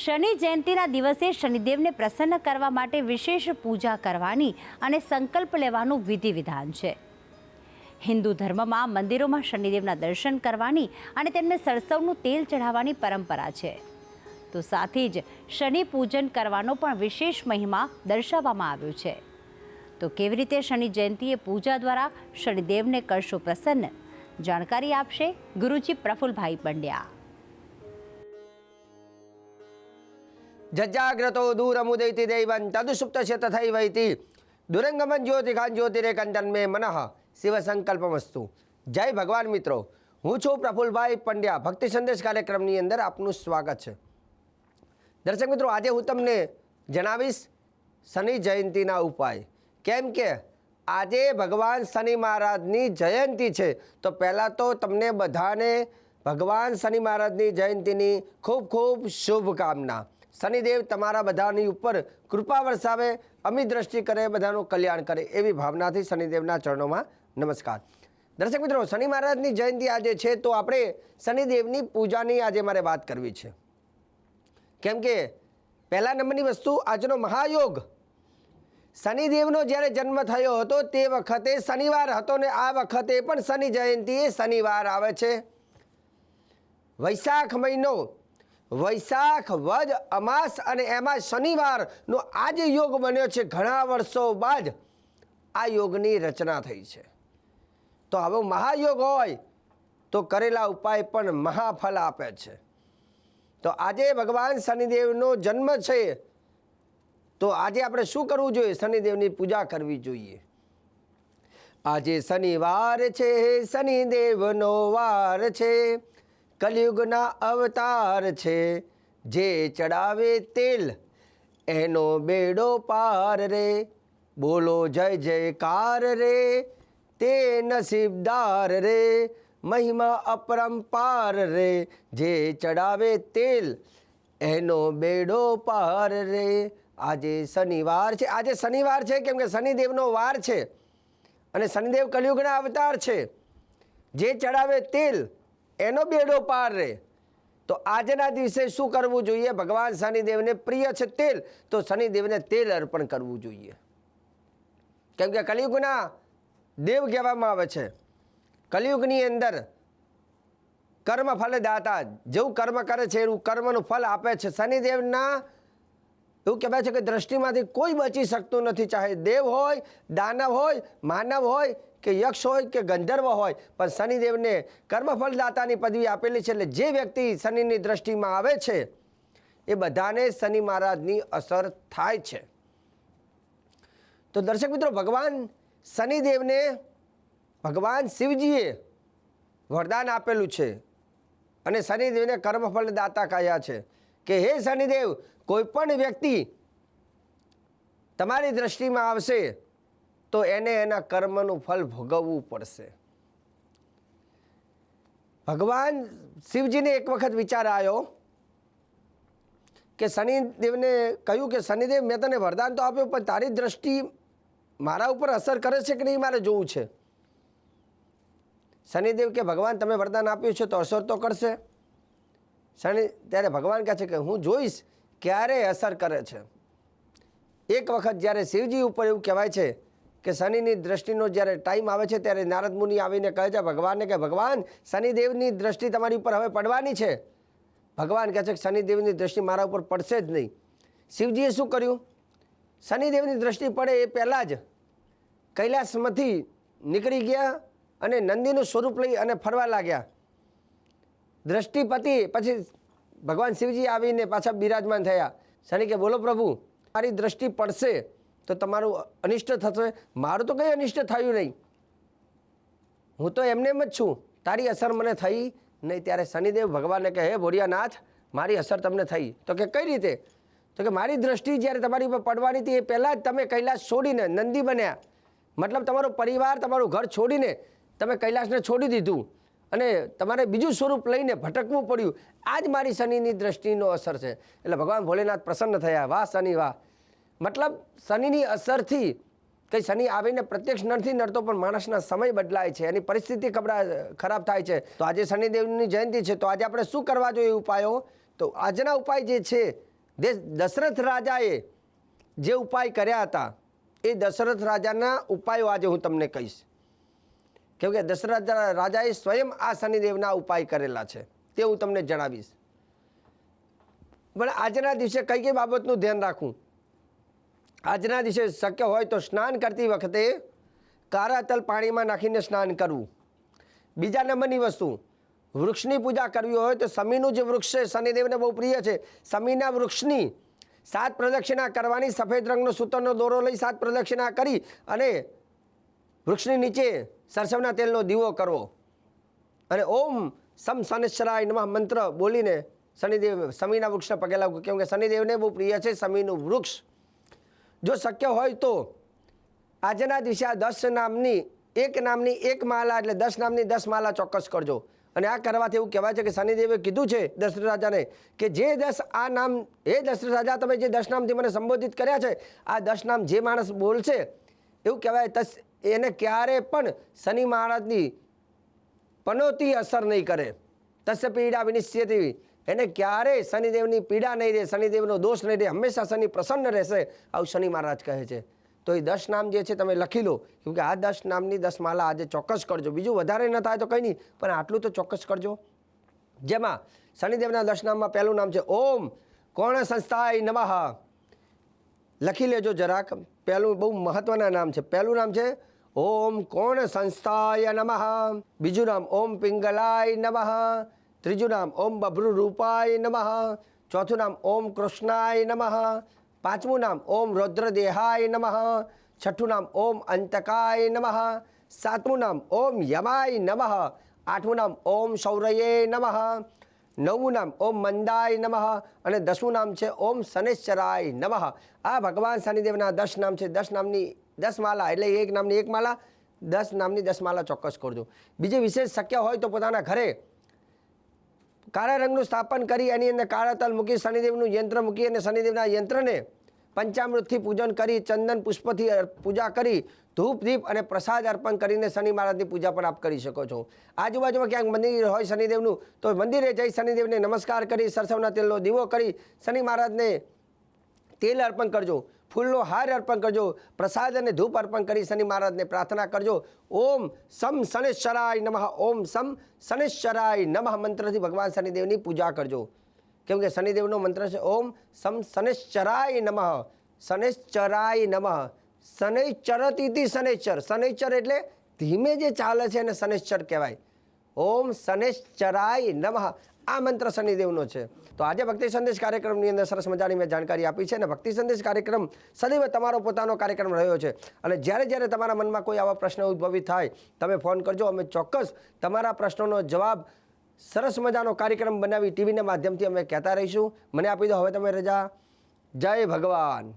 શનિ જયંતિના દિવસે શનિદેવને પ્રસન્ન કરવા માટે વિશેષ પૂજા કરવાની અને સંકલ્પ લેવાનું વિધિ વિધાન છે. હિન્દુ ધર્મમાં મંદિરોમાં શનિદેવના દર્શન કરવાની અને તેમને સરસવનું તેલ ચઢાવવાની પરંપરા છે. તો સાથે જ શનિ પૂજન કરવાનો પણ વિશેષ મહિમા દર્શાવવામાં આવ્યો છે. તો કેવી રીતે શનિ જયંતિએ પૂજા દ્વારા શનિદેવને કરશો પ્રસન્ન, જાણકારી આપશે ગુરુજી પ્રફુલભાઈ પંડ્યા. જજાગ્રતો દૂરમુદૈતિ દૈવં તદુસુપ્તસ્ય તથૈવૈતિ દુરંગમન જ્યોતિખાન જ્યોતિરેકંતન મે મનઃ શિવ સંકલ્પમસ્તુ. જય ભગવાન મિત્રો, હું છું પ્રફુલભાઈ પંડ્યા. ભક્તિ સંદેશ કાર્યક્રમની અંદર આપનું સ્વાગત છે. દર્શક મિત્રો, આજે હું તમને જણાવીશ શનિ જયંતિના ઉપાય. કેમ કે આજે ભગવાન શનિ મહારાજની જયંતિ છે. તો પહેલાં તો તમને બધાને ભગવાન શનિ મહારાજની જયંતિની ખૂબ ખૂબ શુભકામના. શનિદેવ તમારા બધાની ઉપર કૃપા વરસાવે, અમી દ્રષ્ટિ કરે, બધાનું કલ્યાણ કરે, એવી ભાવનાથી શનિદેવના ચરણોમાં નમસ્કાર. દર્શક મિત્રો, શનિ મહારાજની જયંતિ આજે છે, તો આપણે શનિદેવની પૂજાની આજે મારે વાત કરવી છે. કેમ કે પહેલા નંબરની વસ્તુ, આજનો મહાયોગ શનિદેવનો જ્યારે જન્મ થયો હતો તે વખતે શનિવાર હતો ને આ વખતે પણ શનિ જયંતિએ શનિવાર આવે છે. વૈશાખ મહિનો, વૈશાખ વદ અમાસ અને એમાં શનિવારનો આ જે યોગ બન્યો છે, ઘણા વર્ષો બાદ આ યોગની રચના થઈ છે. તો હવે મહાયોગ હોય તો કરેલા ઉપાય પણ મહાફળ આપે છે. તો આજે ભગવાન શનિદેવનો જન્મ છે, તો આજે આપણે શું કરવું જોઈએ? શનિદેવની પૂજા કરવી જોઈએ. આજે શનિવાર છે, શનિદેવનો વાર છે, કલયુગના અવતાર છે, જે ચડાવે તેલ એનો બેડો પાર રે, બોલો જય જયકાર રે, તે નસીબદાર રે, મહિમા અપરંપાર રે, જે ચડાવે તેલ એનો બેડો પાર રે. આજે શનિવાર છે, આજે શનિવાર છે કેમ કે શનિદેવનો વાર છે અને શનિદેવ કલયુગના અવતાર છે. જે ચડાવે તેલ એનો બેડો પાર રે. તો આજના દિવસે શું કરવું જોઈએ? ભગવાન શનિદેવને પ્રિય છે તેલ, તો શનિદેવને તેલ અર્પણ કરવું જોઈએ. કેમ કે કલિયુગના દેવ કહેવામાં આવે છે. કલિયુગની અંદર કર્મ ફલદાતા, જેવું કર્મ કરે છે એવું કર્મનું ફલ આપે છે. શનિદેવના એવું કહેવાય છે કે દ્રષ્ટિમાંથી કોઈ બચી શકતું નથી, ચાહે દેવ હોય, દાનવ હોય, માનવ હોય કે યક્ષ હોય કે ગંધર્વ હોય, પણ શનિદેવને કર્મફળદાતાની પદવી આપેલી છે. એટલે જે વ્યક્તિ શનિની દ્રષ્ટિમાં આવે છે એ બધાને શનિ મહારાજની અસર થાય છે. તો દર્શક મિત્રો, ભગવાન શનિદેવને ભગવાન શિવજીએ વરદાન આપેલું છે અને શનિદેવને કર્મફળદાતા કહ્યા છે કે હે શનિદેવ, કોઈ પણ વ્યક્તિ તમારી દ્રષ્ટિમાં આવશે તો એને એના કર્મનું ફલ ભોગવવું પડશે. ભગવાન શિવજીને એક વખત વિચાર આવ્યો કે શનિદેવને કહ્યું કે શનિદેવ, મેં તને વરદાન તો આપ્યું, પણ તારી દ્રષ્ટિ મારા ઉપર અસર કરે છે કે નહીં મારે જોવું છે. શનિદેવ કે ભગવાન, તમે વરદાન આપ્યું છે તો અસર તો કરશે. ત્યારે ભગવાન કહે છે કે હું જોઈશ ક્યારે અસર કરે છે. એક વખત જ્યારે શિવજી ઉપર એવું કહેવાય છે કે શનિની દ્રષ્ટિનો જ્યારે ટાઈમ આવે છે, ત્યારે નારદ મુનિ આવીને કહે છે ભગવાનને કે ભગવાન, શનિદેવની દ્રષ્ટિ તમારી ઉપર હવે પડવાની છે. ભગવાન કહે છે કે શનિદેવની દ્રષ્ટિ મારા ઉપર પડશે જ નહીં. શિવજીએ શું કર્યું? શનિદેવની દ્રષ્ટિ પડે એ પહેલાં જ કૈલાસમાંથી નીકળી ગયા અને નંદીનું સ્વરૂપ લઈ અને ફરવા લાગ્યા. દ્રષ્ટિપતિ પછી ભગવાન શિવજી આવીને પાછા બિરાજમાન થયા. શનિ કે બોલો પ્રભુ, મારી દ્રષ્ટિ પડશે તો તમારું અનિષ્ટ થશે. મારું તો કંઈ અનિષ્ટ થયું નહીં, હું તો એમને એમ જ છું, તારી અસર મને થઈ નહીં. ત્યારે શનિદેવ ભગવાનને કહે, હે ભોળિયાનાથ, મારી અસર તમને થઈ. તો કે કઈ રીતે? તો કે મારી દ્રષ્ટિ જ્યારે તમારી ઉપર પડવાની હતી એ પહેલાં જ તમે કૈલાસ છોડીને નંદી બન્યા. મતલબ તમારો પરિવાર, તમારું ઘર છોડીને તમે કૈલાસને છોડી દીધું અને તમારે બીજું સ્વરૂપ લઈને ભટકવું પડ્યું. આ જ મારી શનિની દ્રષ્ટિનો અસર છે. એટલે ભગવાન ભોલેનાથ પ્રસન્ન થયા. વાહ શનિ વાહ. મતલબ શનિની અસરથી કંઈ શનિ આવીને પ્રત્યક્ષ નથી નડતો, પણ માણસના સમય બદલાય છે, એની પરિસ્થિતિ ખરાબ થાય છે. તો આજે શનિદેવની જયંતિ છે, તો આજે આપણે શું કરવા જોઈએ ઉપાયો? તો તો આજના ઉપાય જે છે દશરથ રાજાએ જે ઉપાય કર્યા હતા એ દશરથ રાજાના ઉપાયો આજે હું તમને કહીશ, કેમ કે દશરથ રાજાએ સ્વયં આ શનિદેવના ઉપાય કરેલા છે તે હું તમને જણાવીશ. પણ આજના દિવસે કઈ કઈ બાબતનું ધ્યાન રાખવું? આજના દિવસે શક્ય હોય તો સ્નાન કરતી વખતે કાળા તલ પાણીમાં નાખીને સ્નાન કરવું. બીજા નંબરની વસ્તુ, વૃક્ષની પૂજા કરવી હોય તો સમીનું જે વૃક્ષ છે શનિદેવને બહુ પ્રિય છે, સમીના વૃક્ષની 7 પ્રદક્ષિણા કરવાની. સફેદ રંગનો સૂતરનો દોરો લઈ 7 પ્રદક્ષિણા કરી અને વૃક્ષની નીચે સરસવના તેલનો દીવો કરવો અને ઓમ સમ શનિશ્ચરાય નમઃ મંત્ર બોલીને સમીના વૃક્ષને પગે લાગવું, કેમ કે શનિદેવને બહુ પ્રિય છે સમીનું વૃક્ષ. જો શક્ય હોય તો આજના દિવસે આ 10 નામની એક માલા એટલે 10 નામની 10 માલા ચોક્કસ કરજો. અને આ કરવાથી એવું કહેવાય છે કે શનિદેવે કીધું છે દશરથ રાજાને કે જે 10 આ નામ, હે દશરથ રાજા તમે જે 10 નામથી મને સંબોધિત કર્યા છે, આ 10 નામ જે માણસ બોલશે એવું કહેવાય એને ક્યારે પણ શનિ મહારાજની પનોતી અસર નહીં કરે. તસ્ય પીડા વિનિશ્ચિતી, એને ક્યારેય શનિદેવની પીડા નહીં રહે, શનિદેવનો દોષ નહીં રહે, હંમેશા શનિ પ્રસન્ન રહેશે, આવું શનિ મહારાજ કહે છે. તો એ 10 નામ જે છે તમે લખી લો, કેમકે આ 10 નામની 10 માલા આજે ચોક્કસ કરજો. બીજું વધારે ન થાય તો કંઈ નહીં, પણ આટલું તો ચોક્કસ કરજો. જેમાં શનિદેવના 10 નામમાં પહેલું નામ છે ઓમ કોણ સંસ્થાય નમઃ. લખી લેજો જરાક, પહેલું બહુ મહત્વના નામ છે. પહેલું નામ છે ઓમ કોણ સંસ્થાય નમઃ. બીજું નામ ઓમ પિંગલાય નમઃ. ત્રીજું નામ ઓમ બભ્રુ રૂપાય નમઃ. ચોથું નામ ઓમ કૃષ્ણાય નમઃ. પાંચમું નામ ઓમ રૌદ્રદેહાય નમઃ. છઠ્ઠું નામ ઓમ અંતકાય નમઃ. સાતમું નામ ઓમ યમાય નમઃ. આઠમું નામ ઓમ શૌર્યે નમઃ. નવમું નામ ઓમ મંદાય નમઃ. અને 10મું નામ છે ઓમ શનિશ્ચરાય નમઃ. આ ભગવાન શનિદેવના 10 નામ છે. 10 નામની 10 માલા એટલે એક નામની એક માલા, 10 નામની 10 માલા ચોક્કસ કરજો. બીજી વિશેષ શક્ય હોય તો પોતાના ઘરે કાળા રંગનું સ્થાપન કરી એની અંદર કાળા તલ મૂકી શનિદેવનું યંત્ર મૂકી અને શનિદેવના યંત્રને પંચામૃતથી પૂજન કરી, ચંદન પુષ્પથી પૂજા કરી, ધૂપ દીપ અને પ્રસાદ અર્પણ કરીને શનિ મહારાજની પૂજા પણ આપ કરી શકો છો. આજુબાજુમાં ક્યાંક મંદિર હોય શનિદેવનું તો મંદિરે જઈ શનિદેવને નમસ્કાર કરી, સરસવના તેલનો દીવો કરી શનિ મહારાજને તેલ અર્પણ કરજો, ફૂલનો હાર અર્પણ કરજો, પ્રસાદ અને ધૂપ અર્પણ કરી શનિ મહારાજને પ્રાર્થના કરજો. ઓમ સમ શનિશ્ચરાય નમઃ, ઓમ સમ શનિશ્ચરાય નમઃ મંત્રથી ભગવાન શનિદેવની પૂજા કરજો. કેમ કે શનિદેવનો મંત્ર છે ઓમ સમ શનિશ્ચરાય નમઃ. શનિશ્ચરાય નમઃ. શનિશ્ચરતી શનિશ્ચર, શનિશ્ચર એટલે ધીમે જે ચાલે છે એને શનિશ્ચર કહેવાય. ઓમ શનિશ્ચરાય નમઃ આ મંત્ર શનિદેવનો છે. તો આજે ભક્તિ સંદેશ કાર્યક્રમની અંદર સરસ મજાની મેં જાણકારી આપી છે અને ભક્તિ સંદેશ કાર્યક્રમ સદૈવ તમારો પોતાનો કાર્યક્રમ રહ્યો છે. અને જ્યારે તમારા મનમાં કોઈ આવા પ્રશ્ન ઉદ્ભવિત થાય તમે ફોન કરજો, અમે ચોક્કસ તમારા પ્રશ્નોનો જવાબ સરસ મજાનો કાર્યક્રમ બનાવી ટીવીના માધ્યમથી અમે કહેતા રહીશું. મને આપી દો હવે તમે રજા. જય ભગવાન.